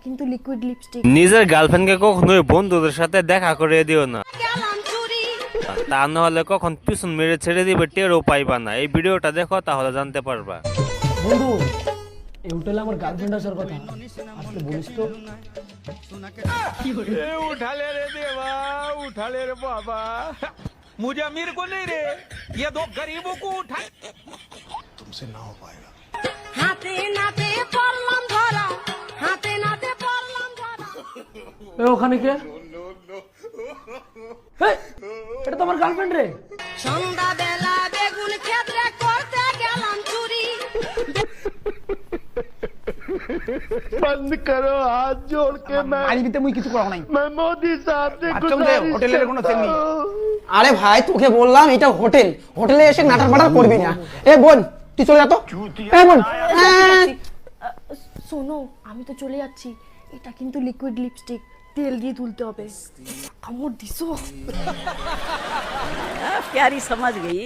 কিন্তু liquid lipstick. নিজের গার্লফ্রেন্ডকে কখনোই বন্ধুদের সাথে দেখা করে দিও না, তা না হলে কখন পিছন মেরে ছেড়ে দিবে টেরও পাইবা না। এই ভিডিওটা দেখো তাহলে জানতে পারবা। বন্ধু এই হোটেলে আমার গার্লফ্রেন্ড আসার কথা, আসলে বলিস তো। उठा ले रे देवा, उठा ले रे बाबा, मुझे अमीर को नहीं रे, ये दो गरीबों को उठा। तुमसे ना हो पाएगा। হাতে নাতে পড়লাম ধরা, হাতে নাতে পড়লাম ধরা। এ ওখানে কে? এই, এটা তো আমার গার্লফ্রেন্ড রে। সন্ধ্যা বেলা বেগুন ক্ষেত্রে করতে গেলাম চুরি। बंद करो हाथ जोड़ के আইবিতে মুই কিছু করা নাই। मैं मोदी साहब से হোটেলের কোনো সেল নেই। আরে ভাই তোকে বললাম এটা হোটেল, হোটেলে এসে নাটক মাটার করবি না। এ বোন তুই চলে যা তো। এ বোন শোনো, আমি তো চলে যাচ্ছি। এটা কিন্তু লিকুইড লিপস্টিক, তেল দিয়ে তুলতে হবে। কামড় দিছো? प्यारी समझ गई।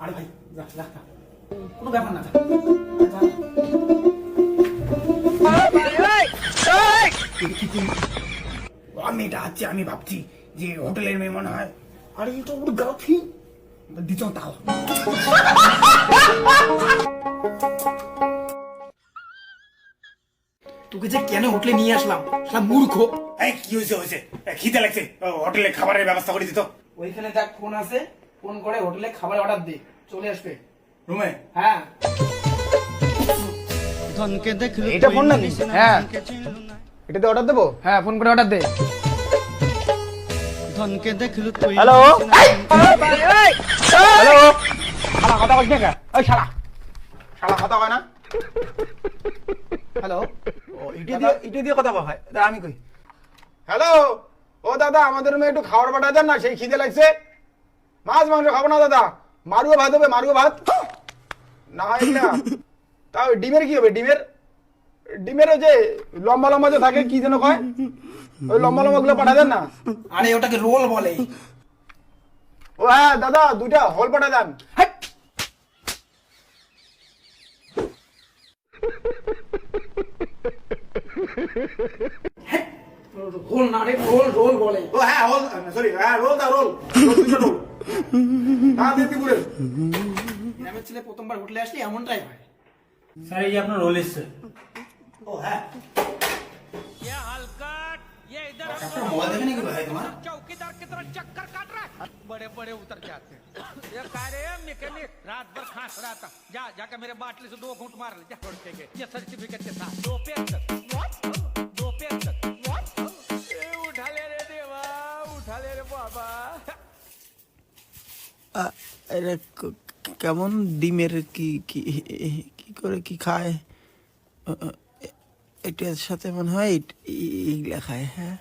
আরে ভাই যা যা, কোনো ব্যাপার না। আমি এটা আছে, আমি ভাবছি যে হোটেলের মেয়ে মনে হয়। আরে এটা ওর গার্লফ্রেন্ড দিছ তাও। তোকে যে কেন হোটেলে নিয়ে আসলাম সেটা মূর্খ। এই কি হয়েছে খিদে লাগছে, হোটেলে খাবারের ব্যবস্থা করে দিত। ওইখানে দেখ ফোন আছে, ফোন করে হোটেলে খাবার অর্ডার দে, চলে আসবে রুমে। হ্যাঁ এটা ফোন নাকি? হ্যাঁ এটাতে অর্ডার দেবো। হ্যাঁ ফোন করে অর্ডার দে। হ্যালো হ্যালো, শালা কথা কইছ না? ওই শালা শালা কথা কয় না। হ্যালো, ও ইটি দিয়ে কথা কয়। দাঁড়া আমি কই। হ্যালো, ও দাদা আমাদের রুমে একটু খাবার পাঠা দেন না, সেই খিদে লাগছে। মাছ মাংস খাবো না দাদা, মারুয়া ভাত হবে, মারুয়া ভাত না হয় না। তাও ডিমের কি হবে? ডিমের ওই যে লম্বা লম্বা যে থাকে কি যেন কয়, ওই লম্বা লম্বা গুলো পাঠা দেন না। আরে ওটাকে রোল বলে। ও হ্যাঁ দাদা, দুইটা হোল পাঠা দেন। হোল না রে, রোল রোল বলে। ও হ্যাঁ হোল, সরি হ্যাঁ রোল দা রোল, দুইটা রোল। না দিতে পুরো গ্রামের ছেলে প্রথমবার হোটেলে আসলে এমনটাই হয়। স্যার এই যে আপনার রোল এসছে। ও হ্যাঁ, ये हलकट, ये इधर আপনার মোবাইল দেখে নাকি ভাই তোমার? चौकीदार की तरह चक्कर काट रहा है, बड़े बड़े उतर जाते हैं। ये कह रहे हैं मैकेनिक रात भर खांस रहा था, जा जाकर मेरे बाटली से 2 घूंट मार ले, जा छोड़ के ये सर्टिफिकेट के साथ 2 पेंशन, 2 पेंशन। उठा ले रे देवा, उठा ले रे बाबा। এটা কেমন ডিমের কি কি কি করে কি খায়? এটার সাথে মনে হয় এইগুলা খায়। হ্যাঁ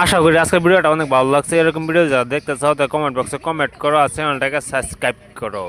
আশা করি আজকের ভিডিওটা অনেক ভালো লাগছে। এরকম ভিডিও যারা দেখতে চাও তারা কমেন্ট বক্সে কমেন্ট করো আর চ্যানেলটাকে সাবস্ক্রাইব করো।